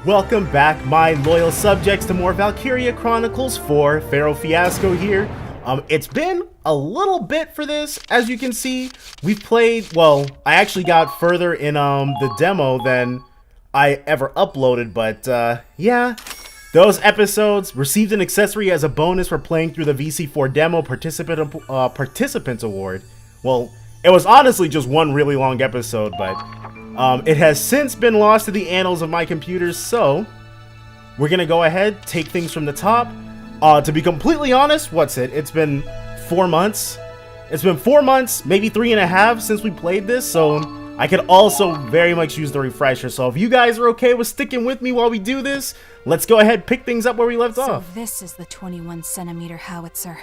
Welcome back, my loyal subjects, to more Valkyria Chronicles 4. Pharaoh Fiasco here. It's been a little bit for this. As you can see, we've played, well, I actually got further in the demo than I ever uploaded, but yeah. Those episodes received an accessory as a bonus for playing through the VC4 demo participants award. Well, it was honestly just one really long episode, but it has since been lost to the annals of my computers, so we're gonna go ahead, take things from the top. To be completely honest, it's been 4 months. It's been 4 months, maybe 3.5 since we played this, so I could also very much use the refresher. So if you guys are okay with sticking with me while we do this, let's go ahead, pick things up where we left off. So this is the 21-centimeter howitzer.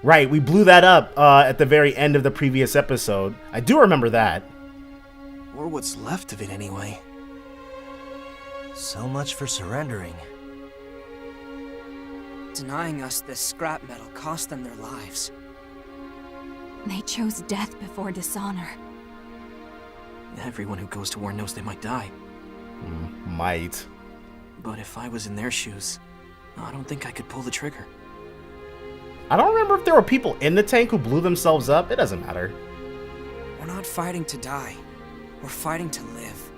Right, we blew that up at the very end of the previous episode. I do remember that. Or what's left of it anyway. So much for surrendering. Denying us this scrap metal cost them their lives. They chose death before dishonor. Everyone who goes to war knows they might die. Might. But if I was in their shoes, I don't think I could pull the trigger. I don't remember if there were people in the tank who blew themselves up. It doesn't matter. We're not fighting to die. We're fighting to live.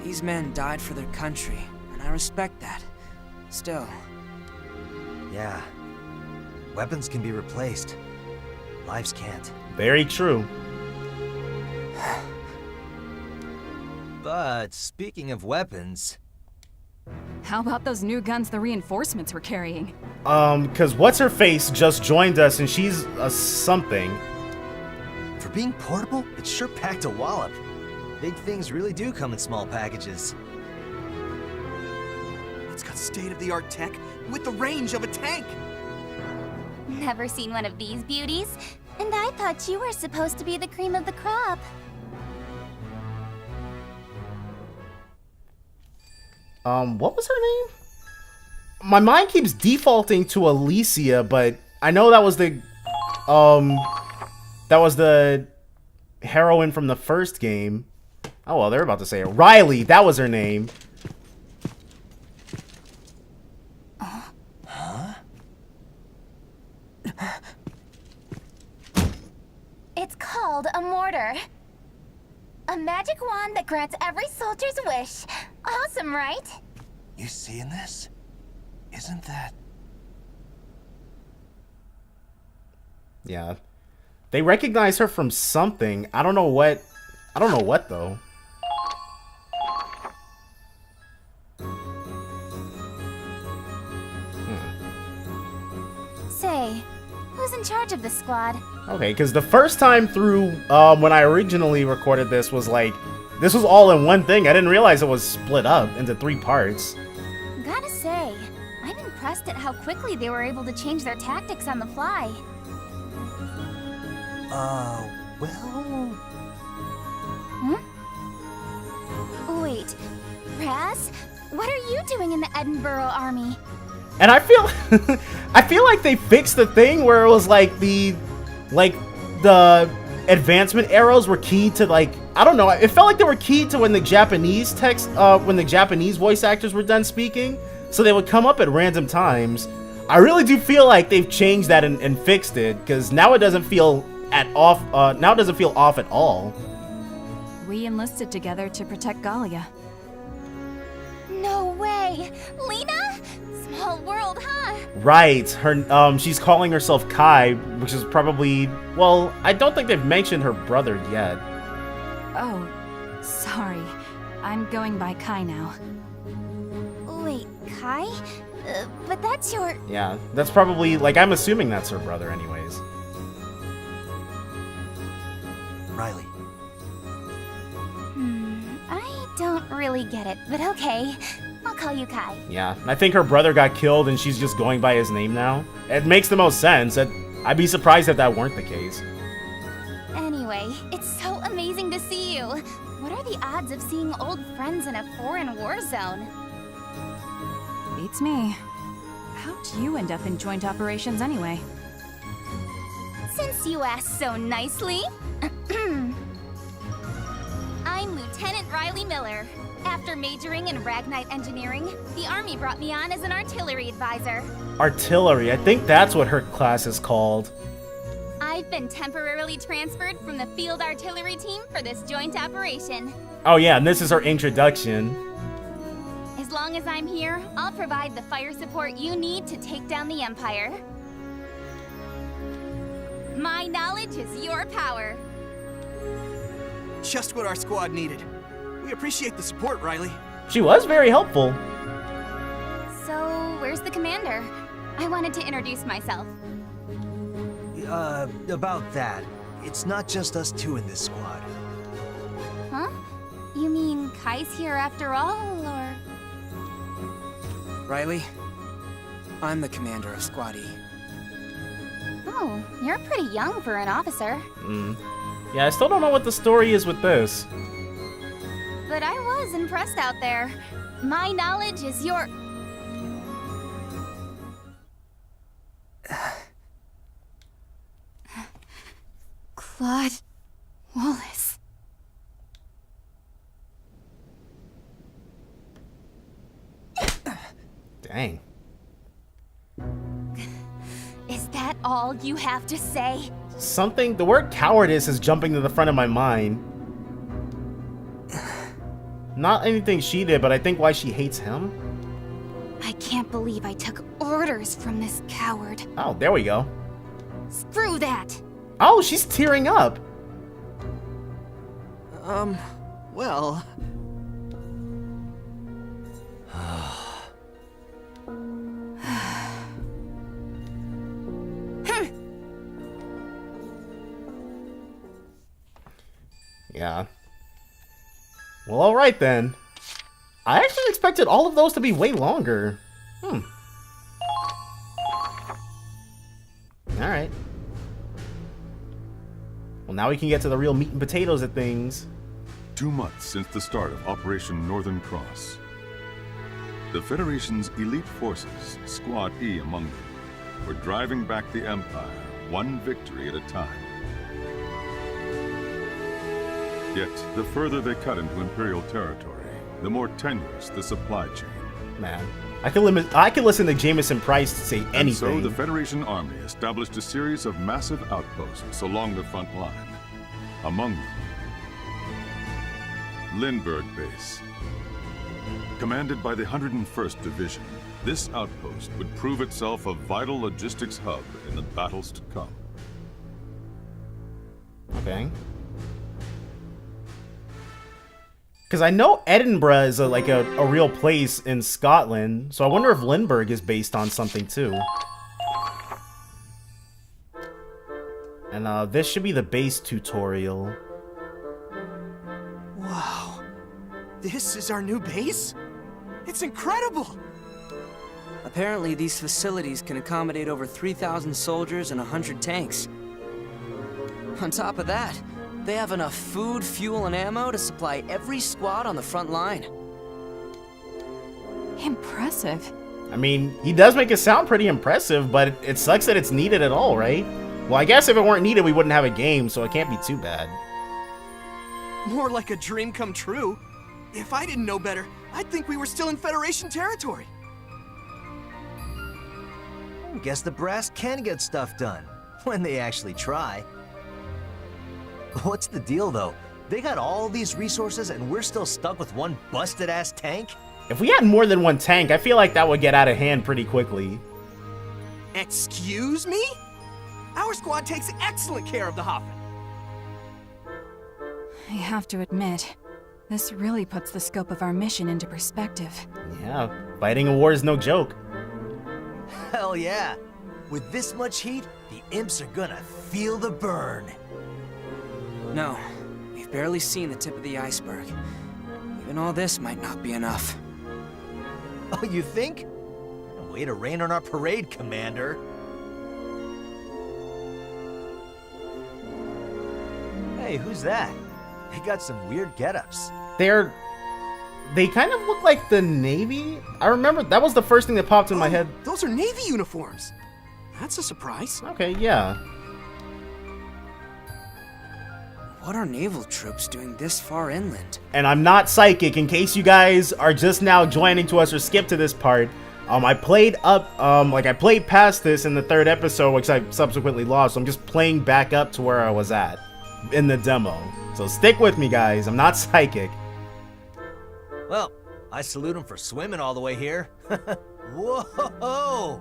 These men died for their country, and I respect that. Still. Yeah. Weapons can be replaced. Lives can't. Very true. But speaking of weapons... How about those new guns the reinforcements were carrying? Cause What's-Her-Face just joined us and she's a something. For being portable, it sure packed a wallop. Big things really do come in small packages. It's got state-of-the-art tech with the range of a tank! Never seen one of these beauties? And I thought you were supposed to be the cream of the crop. What was her name? My mind keeps defaulting to Alicia, but I know that was the heroine from the first game. Oh, well, they're about to say it. Riley, that was her name. Huh? It's called a mortar. A magic wand that grants every soldier's wish. Awesome, right? You seeing this? Isn't that... Yeah. They recognize her from something. I don't know what. I don't know what, though. Say, who's in charge of the squad? Okay, because the first time through, when I originally recorded this, was like, this was all in one thing. I didn't realize it was split up into 3 parts. Gotta say, I'm impressed at how quickly they were able to change their tactics on the fly. well... Wait, Raz? What are you doing in the Edinburgh army? And I feel, I feel like they fixed the thing where it was like the advancement arrows were key to, like, I don't know. It felt like they were key to when the Japanese when the Japanese voice actors were done speaking, so they would come up at random times. I really do feel like they've changed that and fixed it, because now it doesn't feel off. Now it doesn't feel off at all. We enlisted together to protect Gallia. No way! Lena? Small world, huh? Right. Her she's calling herself Kai, which is probably, well, I don't think they've mentioned her brother yet. Oh, sorry. I'm going by Kai now. Wait, Kai? But that's your... Yeah, that's probably, like, I'm assuming that's her brother anyways. Riley. I don't really get it, but okay. I'll call you Kai. Yeah, I think her brother got killed and she's just going by his name now. It makes the most sense. I'd be surprised if that weren't the case. Anyway, it's so amazing to see you. What are the odds of seeing old friends in a foreign war zone? Beats me. How'd you end up in joint operations anyway? Since you asked so nicely. I'm Lieutenant Riley Miller, After majoring in Ragnite engineering, the Army brought me on as an artillery advisor. Artillery, I think that's what her class is called. I've been temporarily transferred from the field artillery team for this joint operation. Oh yeah, and this is her introduction. As long as I'm here, I'll provide the fire support you need to take down the Empire. My knowledge is your power. Just what our squad needed. We appreciate the support, Riley. She was very helpful. So, where's the commander? I wanted to introduce myself. About that. It's not just us two in this squad. Huh? You mean Kai's here after all, or...? Riley, I'm the commander of Squad E. Oh, you're pretty young for an officer. Yeah, I still don't know what the story is with this. But I was impressed out there. My knowledge is your... Claude Wallace. Dang. Is that all you have to say? The word cowardice is jumping to the front of my mind. Not anything she did, but I think why she hates him. I can't believe I took orders from this coward. Oh, there we go. Screw that! Oh, she's tearing up. Well... Yeah. Well, alright then. I actually expected all of those to be way longer. Alright. Well, now we can get to the real meat and potatoes of things. 2 months since the start of Operation Northern Cross. The Federation's elite forces, Squad E among them, were driving back the Empire, one victory at a time. Yet, the further they cut into Imperial territory, the more tenuous the supply chain. Man, I could listen to Jameson Price say anything. And so the Federation Army established a series of massive outposts along the front line. Among them, Lindbergh Base. Commanded by the 101st Division, this outpost would prove itself a vital logistics hub in the battles to come. Okay. Because I know Edinburgh is a real place in Scotland, so I wonder if Lindbergh is based on something too. And this should be the base tutorial. Wow. This is our new base? It's incredible! Apparently, these facilities can accommodate over 3,000 soldiers and 100 tanks. On top of that, they have enough food, fuel, and ammo to supply every squad on the front line. Impressive. I mean, he does make it sound pretty impressive, but it sucks that it's needed at all, right? Well, I guess if it weren't needed, we wouldn't have a game, so it can't be too bad. More like a dream come true. If I didn't know better, I'd think we were still in Federation territory. Guess the brass can get stuff done, when they actually try. What's the deal, though? They got all these resources and we're still stuck with one busted-ass tank? If we had more than one tank, I feel like that would get out of hand pretty quickly. Excuse me? Our squad takes excellent care of the Hoffen. I have to admit, this really puts the scope of our mission into perspective. Yeah, fighting a war is no joke. Hell yeah! With this much heat, the imps are gonna feel the burn. No, we've barely seen the tip of the iceberg. Even all this might not be enough. Oh, you think? Way to rain on our parade, Commander. Hey, who's that? They got some weird get-ups. They kind of look like the Navy. I remember that was the first thing that popped in my head. Those are Navy uniforms. That's a surprise. Okay, yeah. What are naval troops doing this far inland? And I'm not psychic, in case you guys are just now joining to us or skip to this part. I played I played past this in the 3rd episode, which I subsequently lost, so I'm just playing back up to where I was at in the demo. So stick with me, guys. I'm not psychic. Well, I salute him for swimming all the way here. Whoa!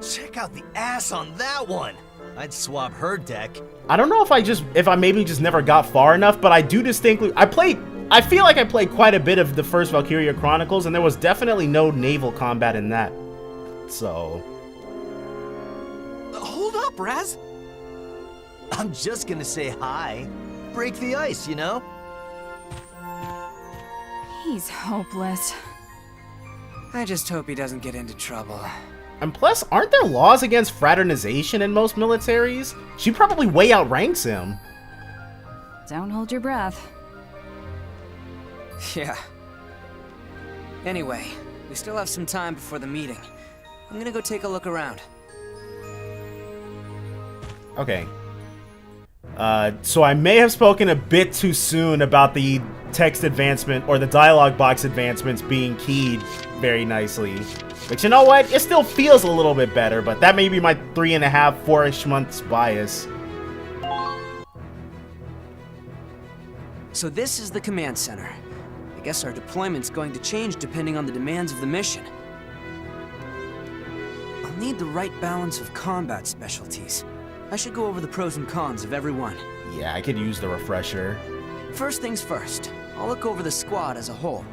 Check out the ass on that one. I'd swap her deck. I don't know if I maybe just never got far enough, but I do distinctly, I feel like I played quite a bit of the first Valkyria Chronicles, and there was definitely no naval combat in that. So... Hold up, Raz. I'm just gonna say hi. Break the ice, you know? He's hopeless. I just hope he doesn't get into trouble. And plus, aren't there laws against fraternization in most militaries? She probably way outranks him. Don't hold your breath. Yeah. Anyway, we still have some time before the meeting. I'm gonna go take a look around. Okay. So I may have spoken a bit too soon about the text advancement or the dialogue box advancements being keyed very nicely. But you know what? It still feels a little bit better, but that may be my 3.5, 4-ish months bias. So this is the command center. I guess our deployment's going to change depending on the demands of the mission. I'll need the right balance of combat specialties. I should go over the pros and cons of every one. Yeah, I could use the refresher. First things first, I'll look over the squad as a whole.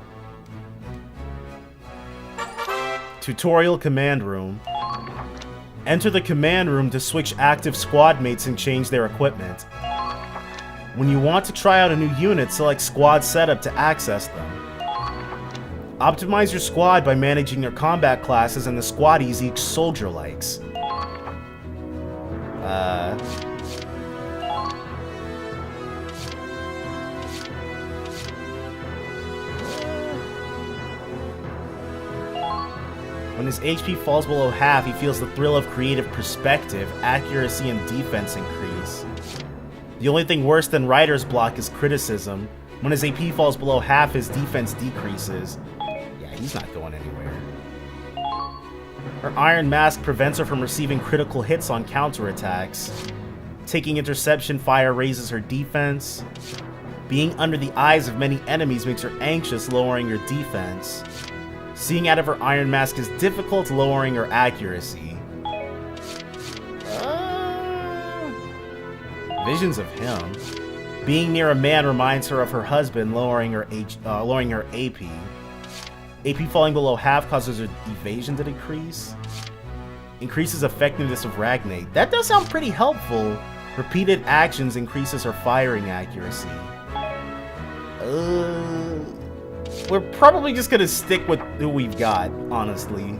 Tutorial command room. Enter the command room to switch active squad mates and change their equipment. When you want to try out a new unit, select squad setup to access them. Optimize your squad by managing your combat classes and the squaddies each soldier likes. When his HP falls below half, he feels the thrill of creative perspective, accuracy, and defense increase. The only thing worse than writer's block is criticism. When his AP falls below half, his defense decreases. Yeah, he's not going anywhere. Her Iron Mask prevents her from receiving critical hits on counterattacks. Taking interception fire raises her defense. Being under the eyes of many enemies makes her anxious, lowering her defense. Seeing out of her Iron Mask is difficult, lowering her accuracy. Visions of him. Being near a man reminds her of her husband, lowering her AP. AP falling below half causes her evasion to decrease. Increases effectiveness of Ragnate. That does sound pretty helpful. Repeated actions increases her firing accuracy. We're probably just gonna stick with who we've got, honestly.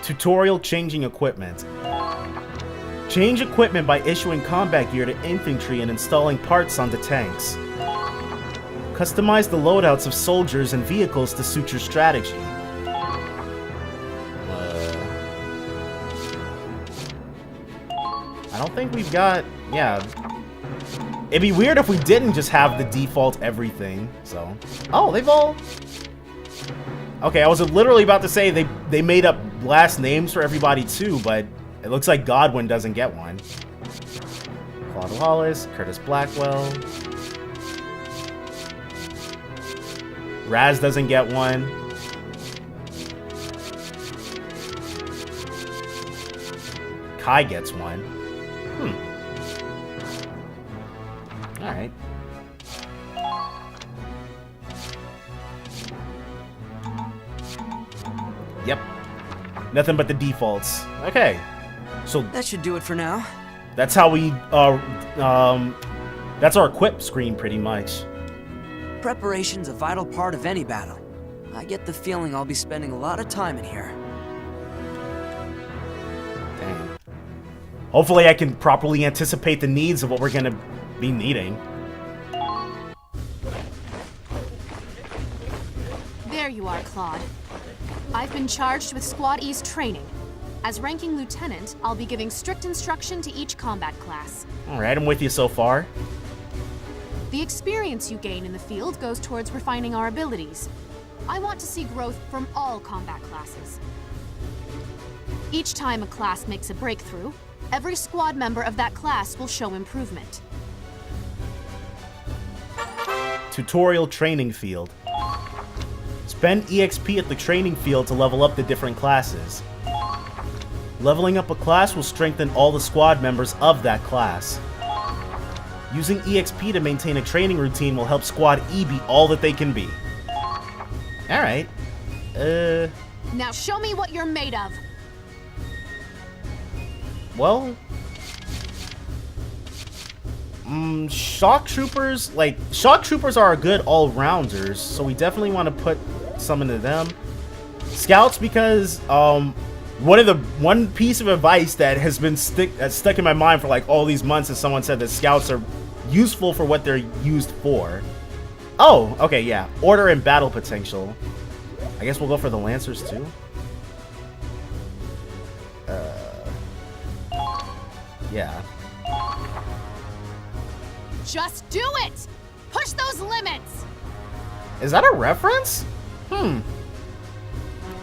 Tutorial changing equipment. Change equipment by issuing combat gear to infantry and installing parts onto tanks. Customize the loadouts of soldiers and vehicles to suit your strategy. I don't think we've got... yeah. It'd be weird if we didn't just have the default everything, so... oh, they've all... okay, I was literally about to say they made up last names for everybody too, but it looks like Godwin doesn't get one. Claude Wallace, Curtis Blackwell... Raz doesn't get one. Kai gets one. Alright. Yep. Nothing but the defaults. Okay. So that should do it for now. That's how we that's our equip screen pretty much. Preparation's a vital part of any battle. I get the feeling I'll be spending a lot of time in here. Dang. Hopefully I can properly anticipate the needs of what we're gonna be needing. There you are, Claude. I've been charged with Squad E's training. As ranking lieutenant, I'll be giving strict instruction to each combat class. Alright, I'm with you so far. The experience you gain in the field goes towards refining our abilities. I want to see growth from all combat classes. Each time a class makes a breakthrough, every squad member of that class will show improvement. Tutorial training field. Spend EXP at the training field to level up the different classes. Leveling up a class will strengthen all the squad members of that class. Using EXP to maintain a training routine will help Squad E be all that they can be. Alright. Now show me what you're made of. Well... Shock Troopers, Shock Troopers are good all-rounders, so we definitely want to put some into them. Scouts, because, one piece of advice that has been stuck in my mind for like all these months is someone said that scouts are useful for what they're used for. Oh, okay, yeah. Order and battle potential. I guess we'll go for the Lancers too. Yeah. Just do it! Push those limits! Is that a reference?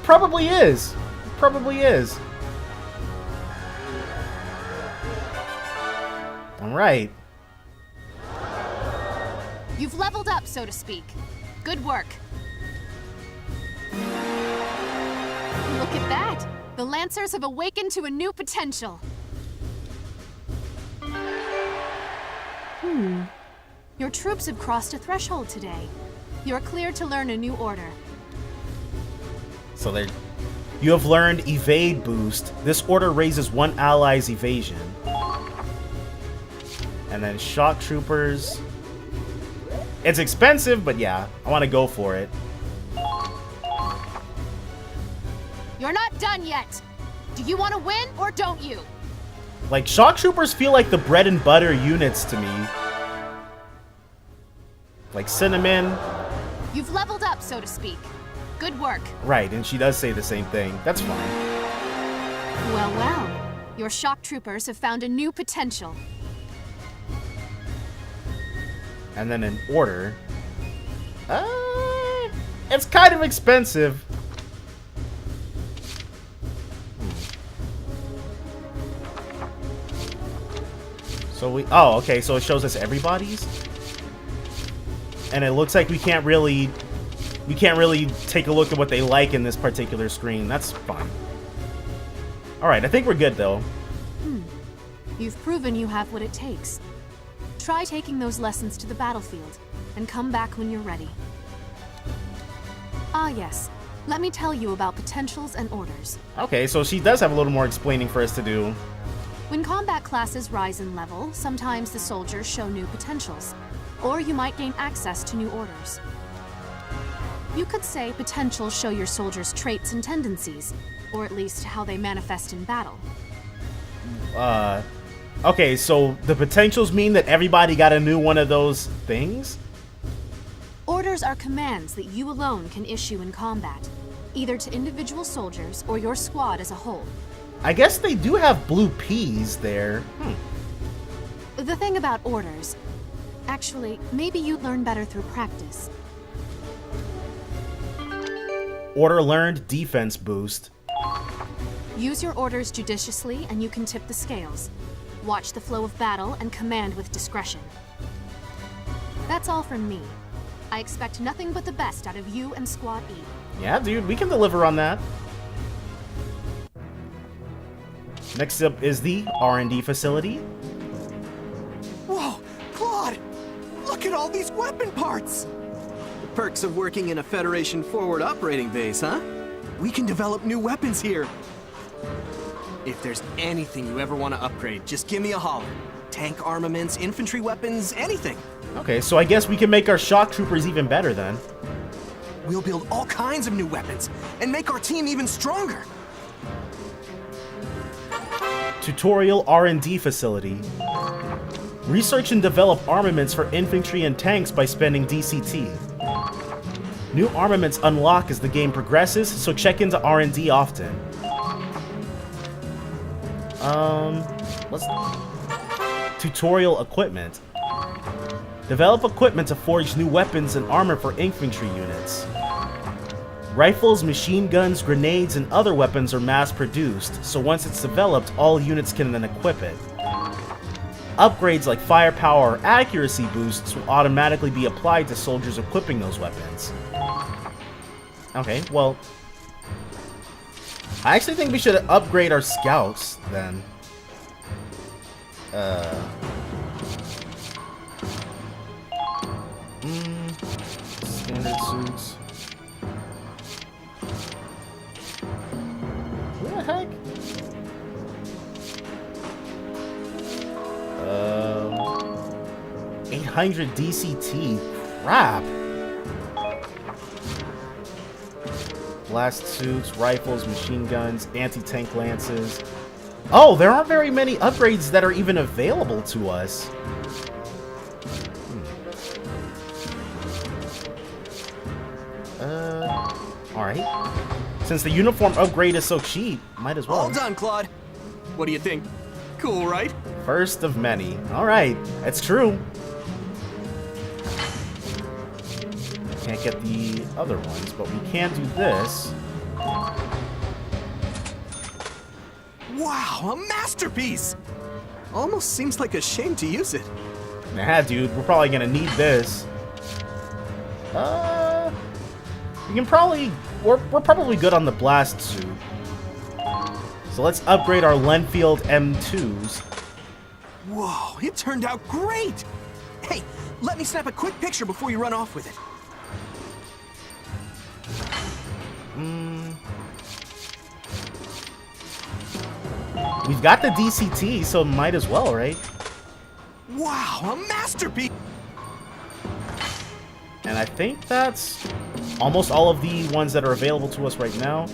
Probably is. Probably is. Alright. You've leveled up, so to speak. Good work. Look at that! The Lancers have awakened to a new potential. Your troops have crossed a threshold today. You're cleared to learn a new order. So you have learned Evade Boost. This order raises one ally's evasion. And then Shock Troopers. It's expensive, but yeah, I want to go for it. You're not done yet. Do you want to win or don't you? Like, Shock Troopers feel like the bread and butter units to me. Like Cinnamon. You've leveled up, so to speak. Good work. Right, and she does say the same thing. That's fine. Well, well. Your Shock Troopers have found a new potential. And then an order. It's kind of expensive. So oh, okay, so it shows us everybody's? And it looks like we can't really take a look at what they like in this particular screen. That's fine. Alright, I think we're good though. You've proven you have what it takes. Try taking those lessons to the battlefield, and come back when you're ready. Ah yes, let me tell you about potentials and orders. Okay, so she does have a little more explaining for us to do. When combat classes rise in level, sometimes the soldiers show new potentials, or you might gain access to new orders. You could say potentials show your soldiers' traits and tendencies, or at least how they manifest in battle. Okay, so the potentials mean that everybody got a new one of those things? Orders are commands that you alone can issue in combat, either to individual soldiers or your squad as a whole. I guess they do have blue peas there. The thing about orders... Actually, maybe you'd learn better through practice. Order learned, defense boost. Use your orders judiciously and you can tip the scales. Watch the flow of battle and command with discretion. That's all from me. I expect nothing but the best out of you and Squad E. Yeah, dude, we can deliver on that. Next up is the R&D Facility. Whoa, Claude! Look at all these weapon parts! The perks of working in a Federation forward operating base, huh? We can develop new weapons here. If there's anything you ever want to upgrade, just give me a holler. Tank armaments, infantry weapons, anything. Okay, so I guess we can make our Shock Troopers even better then. We'll build all kinds of new weapons and make our team even stronger. Tutorial R&D Facility. Research and develop armaments for infantry and tanks by spending DCT. New armaments unlock as the game progresses, so check into R&D often. Let's... Tutorial equipment. Develop equipment to forge new weapons and armor for infantry units. Rifles, machine guns, grenades, and other weapons are mass-produced, so once it's developed, all units can then equip it. Upgrades like firepower or accuracy boosts will automatically be applied to soldiers equipping those weapons. Okay, well... I actually think we should upgrade our scouts, then. Standard suits. What the heck? 800 DCT. Crap. Blast suits, rifles, machine guns, anti-tank lances. Oh, there aren't very many upgrades that are even available to us. Alright. Since the uniform upgrade is so cheap, might as well. All done, Claude. What do you think? Cool, right? First of many. Alright, that's true. Can't get the other ones, but we can do this. Wow, a masterpiece! Almost seems like a shame to use it. Nah, dude, we're probably gonna need this. We can probably... We're probably good on the blast suit. So let's upgrade our Lenfield M2s. Whoa, it turned out great! Hey, let me snap a quick picture before you run off with it. We've got the DCT, so might as well, right? Wow, a masterpiece! And I think that's almost all of the ones that are available to us right now.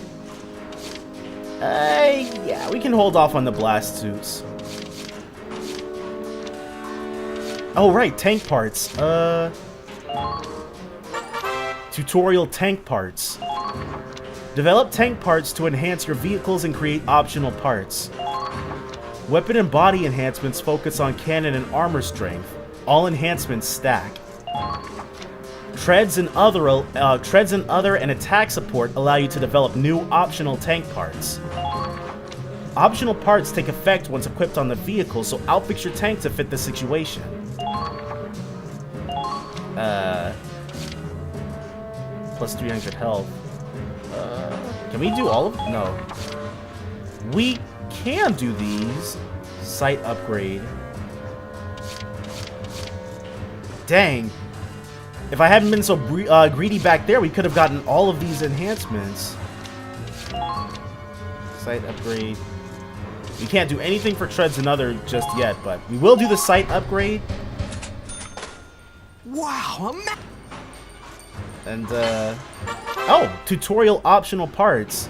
Yeah, we can hold off on the blast suits. Oh, right, tank parts. Tutorial tank parts. Develop tank parts to enhance your vehicles and create optional parts. Weapon and body enhancements focus on cannon and armor strength. All enhancements stack. Treads and other and attack support allow you to develop new optional tank parts. Optional parts take effect once equipped on the vehicle, so outfit your tank to fit the situation. Plus 300 health. Can we do all of them? No. We can do these. Sight upgrade. Dang. If I hadn't been so greedy back there, we could have gotten all of these enhancements. Sight upgrade. We can't do anything for treads and other just yet, but we will do the sight upgrade. Wow, And, oh, tutorial optional parts.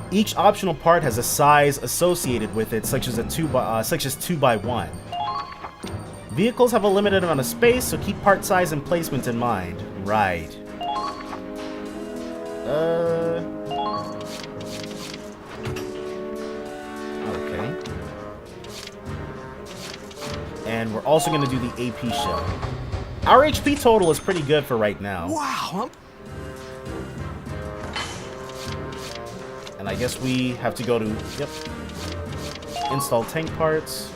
Each optional part has a size associated with it, such as 2x1. Vehicles have a limited amount of space, so keep part size and placement in mind. Right. Okay. And we're also going to do the AP shell. Our HP total is pretty good for right now. wow. And I guess we have to go to, yep, install tank parts.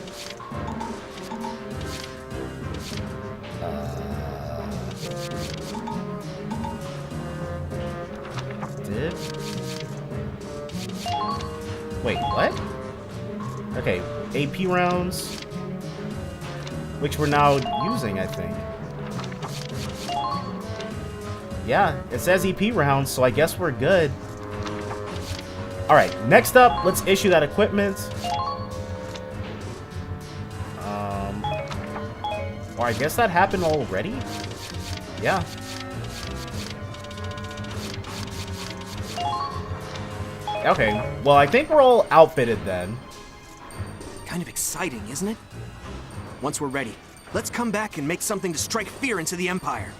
Wait, what? Okay, AP rounds, which we're now using, I think. Yeah, it says EP rounds, so I guess we're good. Alright, next up, let's issue that equipment. Or I guess that happened already? Yeah. Okay, well, I think we're all outfitted then. Kind of exciting, isn't it? Once we're ready, let's come back and make something to strike fear into the Empire.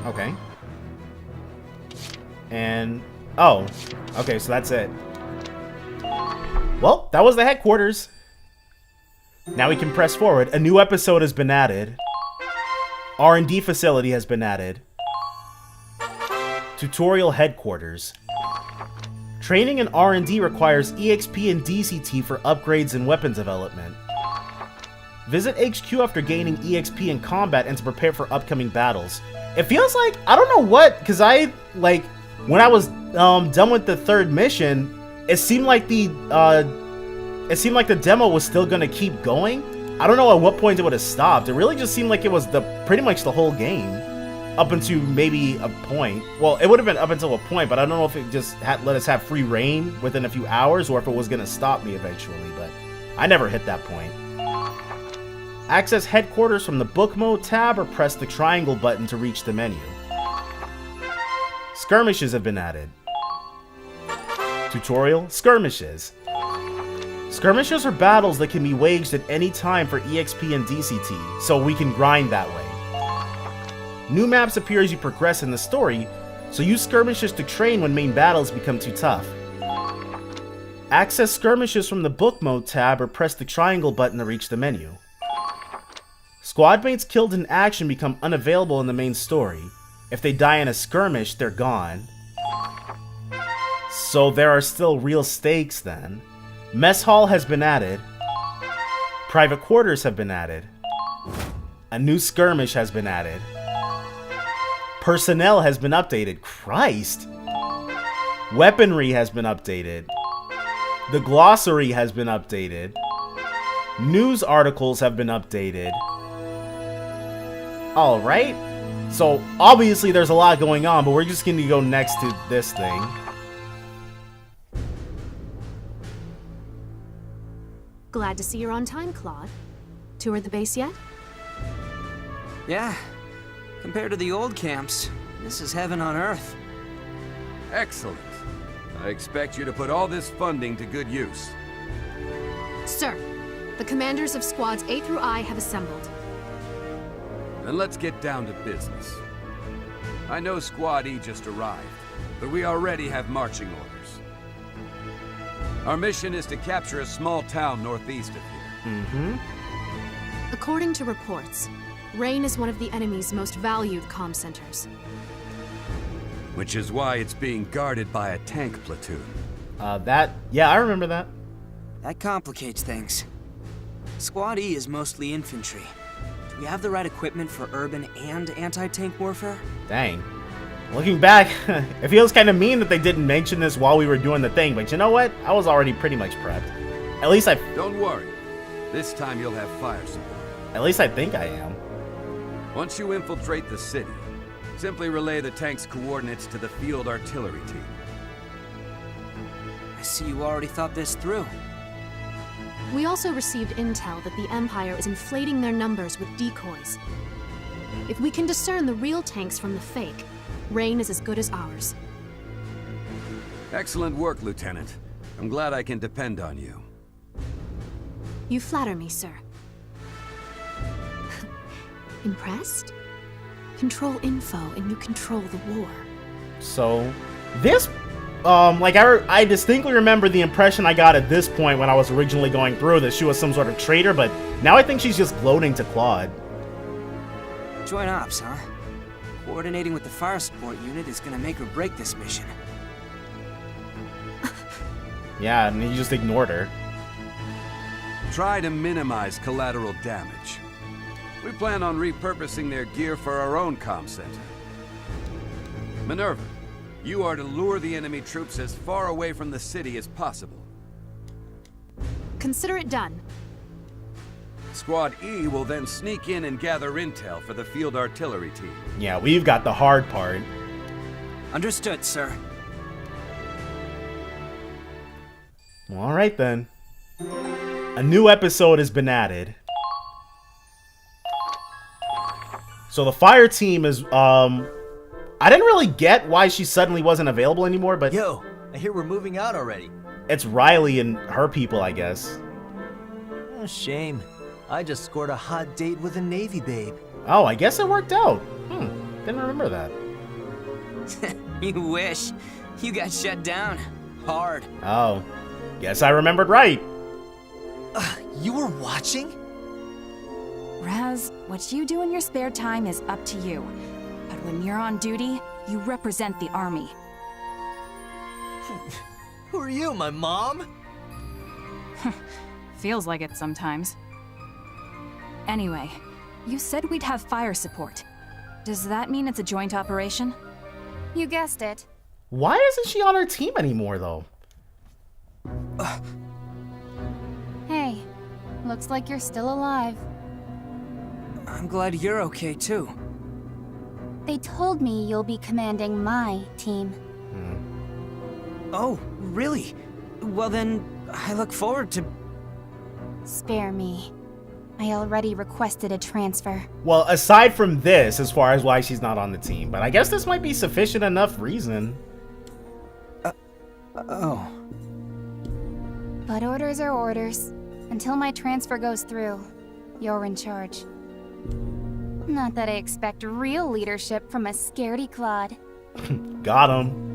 Okay. And... oh, okay, so that's it. Well, that was the headquarters. Now we can press forward. A new episode has been added. R&D Facility has been added. Tutorial headquarters. Training in R&D requires EXP and DCT for upgrades and weapon development. Visit HQ after gaining EXP in combat and to prepare for upcoming battles. It feels like, I don't know what, because I, like, when I was done with the third mission, it seemed like the demo was still gonna keep going. I don't know at what point it would have stopped. It really just seemed like it was pretty much the whole game, up until maybe a point. Well, it would have been up until a point, but I don't know if it just let us have free reign within a few hours, or if it was gonna stop me eventually. But I never hit that point. Access headquarters from the book mode tab, or press the triangle button to reach the menu. Skirmishes have been added. Tutorial skirmishes. Skirmishes are battles that can be waged at any time for EXP and DCT, so we can grind that way. New maps appear as you progress in the story, so use skirmishes to train when main battles become too tough. Access skirmishes from the book mode tab, or press the triangle button to reach the menu. Squadmates killed in action become unavailable in the main story. If they die in a skirmish, they're gone. So there are still real stakes then. Mess hall has been added. Private quarters have been added. A new skirmish has been added. Personnel has been updated. Christ! Weaponry has been updated. The glossary has been updated. News articles have been updated. Alright. So, obviously there's a lot going on, but we're just going to go next to this thing. Glad to see you're on time, Claude. Toured the base yet? Yeah. Compared to the old camps, this is heaven on earth. Excellent. I expect you to put all this funding to good use. Sir, the commanders of squads A through I have assembled. Then let's get down to business. I know Squad E just arrived, but we already have marching orders. Our mission is to capture a small town northeast of here. According to reports, Rain is one of the enemy's most valued comm centers. Which is why it's being guarded by a tank platoon. Yeah, I remember that. That complicates things. Squad E is mostly infantry. Do we have the right equipment for urban and anti-tank warfare? Dang. Looking back, it feels kind of mean that they didn't mention this while we were doing the thing, but you know what? I was already pretty much prepped. At least Don't worry. This time you'll have fire support. At least I think I am. Once you infiltrate the city, simply relay the tank's coordinates to the field artillery team. I see you already thought this through. We also received intel that the Empire is inflating their numbers with decoys. If we can discern the real tanks from the fake, Rain is as good as ours. Excellent work, Lieutenant. I'm glad I can depend on you. You flatter me, sir. Impressed? Control info and you control the war. So, this, I distinctly remember the impression I got at this point when I was originally going through that she was some sort of traitor, but now I think she's just gloating to Claude. Joint ops, huh? Coordinating with the fire support unit is gonna make or break this mission. Yeah, and he just ignored her. Try to minimize collateral damage. We plan on repurposing their gear for our own comm center. Minerva, you are to lure the enemy troops as far away from the city as possible. Consider it done. Squad E will then sneak in and gather intel for the field artillery team. Yeah, we've got the hard part. Understood, sir. Well, alright then. A new episode has been added. So the fire team is, I didn't really get why she suddenly wasn't available anymore, but Yo, I hear we're moving out already. it's Riley and her people, I guess. Oh, shame. I just scored a hot date with a Navy babe. Oh, I guess it worked out. Didn't remember that. You wish. You got shut down. Hard. Oh. Guess I remembered right. You were watching? Raz, what you do in your spare time is up to you. But when you're on duty, you represent the army. Who are you, my mom? Feels like it sometimes. Anyway, you said we'd have fire support. Does that mean it's a joint operation? You guessed it. Why isn't she on our team anymore, though? Hey, looks like you're still alive. I'm glad you're okay, too. They told me you'll be commanding my team. Oh, really? Well then, I look forward to... Spare me. I already requested a transfer. Well, aside from this, as far as why she's not on the team, but I guess this might be sufficient enough reason. Oh. But orders are orders. Until my transfer goes through, you're in charge. Not that I expect real leadership from a scaredy Claude. Got him.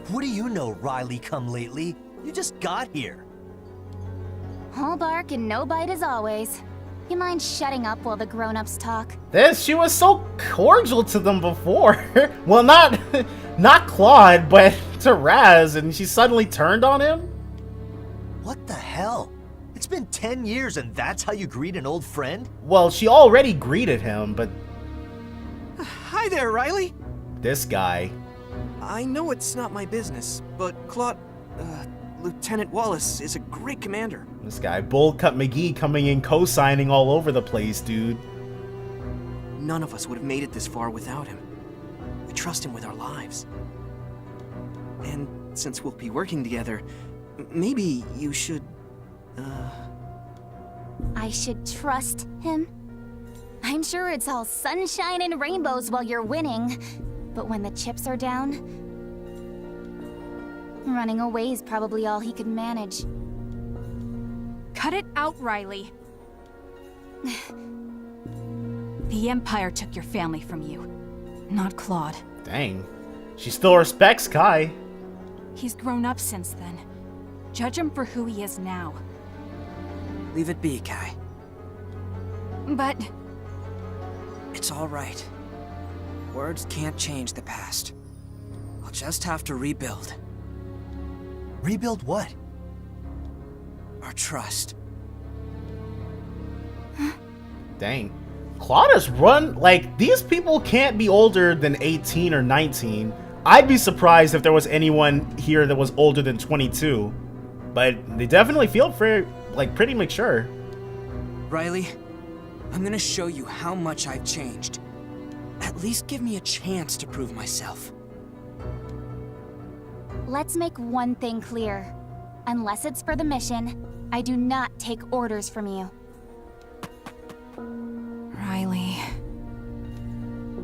What do you know, Riley come lately? You just got here. All bark and no bite as always. You mind shutting up while the grown-ups talk? She was so cordial to them before. Well, not Claude, but to Raz, and she suddenly turned on him? What the hell? It's been 10 years and that's how you greet an old friend? Well, she already greeted him, but Hi there, Riley. this guy. I know it's not my business, but Claude, Lieutenant Wallace is a great commander. This guy, Bull Cut McGee, coming in co-signing all over the place, dude. None of us would have made it this far without him. We trust him with our lives. And since we'll be working together, maybe you should, I should trust him? I'm sure it's all sunshine and rainbows while you're winning. But when the chips are down, running away is probably all he could manage. Cut it out, Riley. The Empire took your family from you, not Claude. Dang. She still respects Kai. He's grown up since then. Judge him for who he is now. Leave it be, Kai. But It's all right. Words can't change the past. I'll just have to rebuild. Rebuild what? Our trust. Dang. Claude has run, like, these people can't be older than 18 or 19. I'd be surprised if there was anyone here that was older than 22. But they definitely feel pretty mature. Riley, I'm gonna show you how much I've changed. At least give me a chance to prove myself. Let's make one thing clear. Unless it's for the mission, I do not take orders from you. Riley.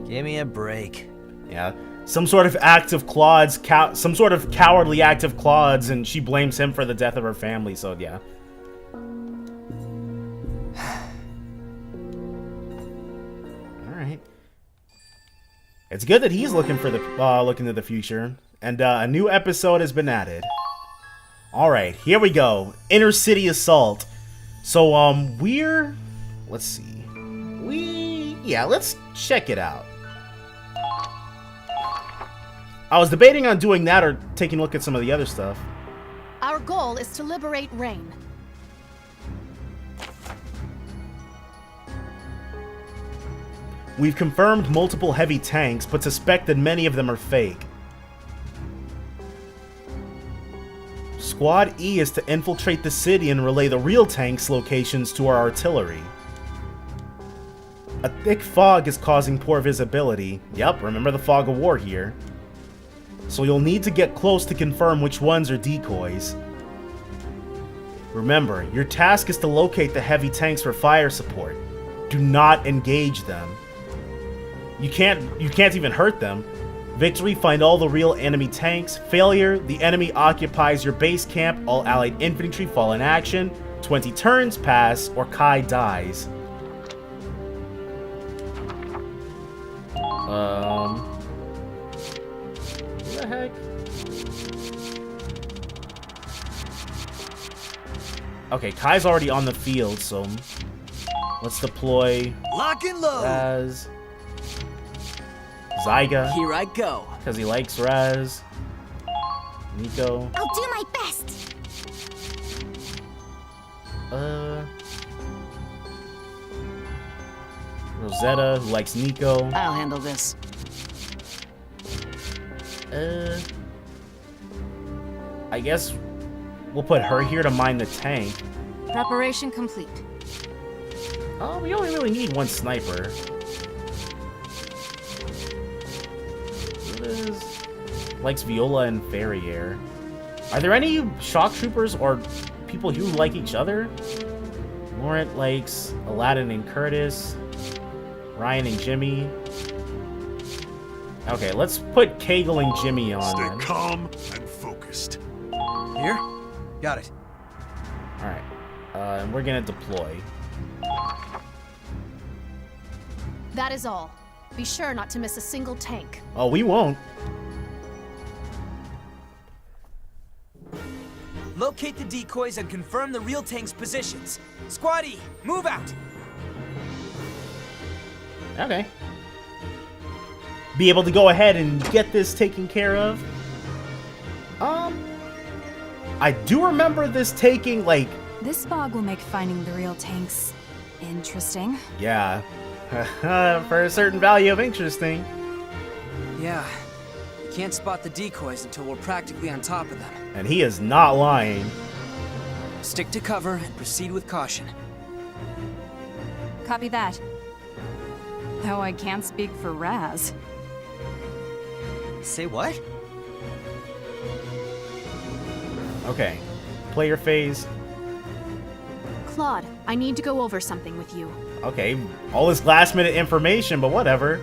Give me a break. Yeah. Some sort of act of Claude's, some sort of cowardly act of Claude's, and she blames him for the death of her family, so yeah. Alright. It's good that he's looking for looking to the future. And a new episode has been added. Alright, here we go. Inner City Assault. So, let's see. Let's check it out. I was debating on doing that or taking a look at some of the other stuff. Our goal is to liberate Rain. We've confirmed multiple heavy tanks, but suspect that many of them are fake. Squad E is to infiltrate the city and relay the real tanks' locations to our artillery. A thick fog is causing poor visibility. Yep, remember the fog of war here. So you'll need to get close to confirm which ones are decoys. Remember, your task is to locate the heavy tanks for fire support. Do not engage them. You can't even hurt them. Victory, find all the real enemy tanks. Failure, the enemy occupies your base camp. All allied infantry fall in action. 20 turns pass, or Kai dies. Who the heck? Okay, Kai's already on the field, so let's deploy Lock and load. Raz. Zyga, Here I go. because he likes Raz. Nico. I'll do my best. Rosetta, who likes Nico. I'll handle this. I guess we'll put her here to mine the tank. Preparation complete. Oh, we only really need one sniper. What is... Likes Viola and Ferrier. Are there any shock troopers or people who like each other? Laurent likes Aladdin and Curtis. Ryan and Jimmy. Okay, let's put Kegel and Jimmy on. Stay then. calm and focused. Here? Got it. Alright. And we're gonna deploy. That is all. Be sure not to miss a single tank. Oh, we won't. Locate the decoys and confirm the real tank's positions. Squad E, move out. Okay. Be able to go ahead and get this taken care of. I do remember this taking, like... This fog will make finding the real tanks interesting. Yeah. For a certain value of interesting. Yeah. We can't spot the decoys until we're practically on top of them. And he is not lying. Stick to cover and proceed with caution. Copy that. Though I can't speak for Raz. Say what? Okay. Player phase. Claude, I need to go over something with you. Okay. All this last minute information, but whatever.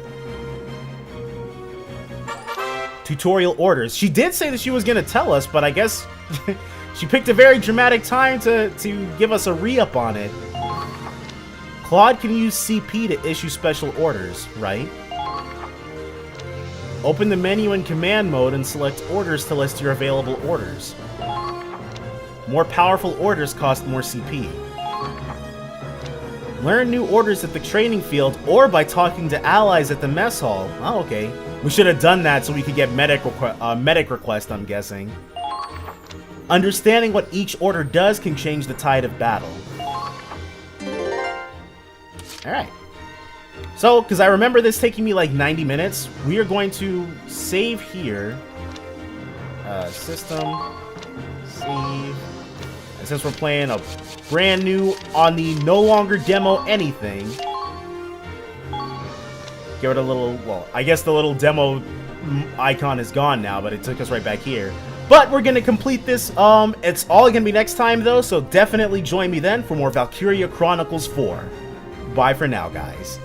Tutorial orders. She did say that she was going to tell us, but I guess she picked a very dramatic time to give us a re-up on it. Claude can use CP to issue special orders, right? Open the menu in command mode and select orders to list your available orders. More powerful orders cost more CP. Learn new orders at the training field or by talking to allies at the mess hall. Oh, okay. We should have done that so we could get medic request, I'm guessing. Understanding what each order does can change the tide of battle. Alright. So, because I remember this taking me like 90 minutes, we are going to save here. System. Save. And since we're playing a brand new on the no longer demo anything, give it a little, well, I guess the little demo icon is gone now, but it took us right back here. But we're gonna complete this. It's all gonna be next time though, so definitely join me then for more Valkyria Chronicles 4. Bye for now, guys.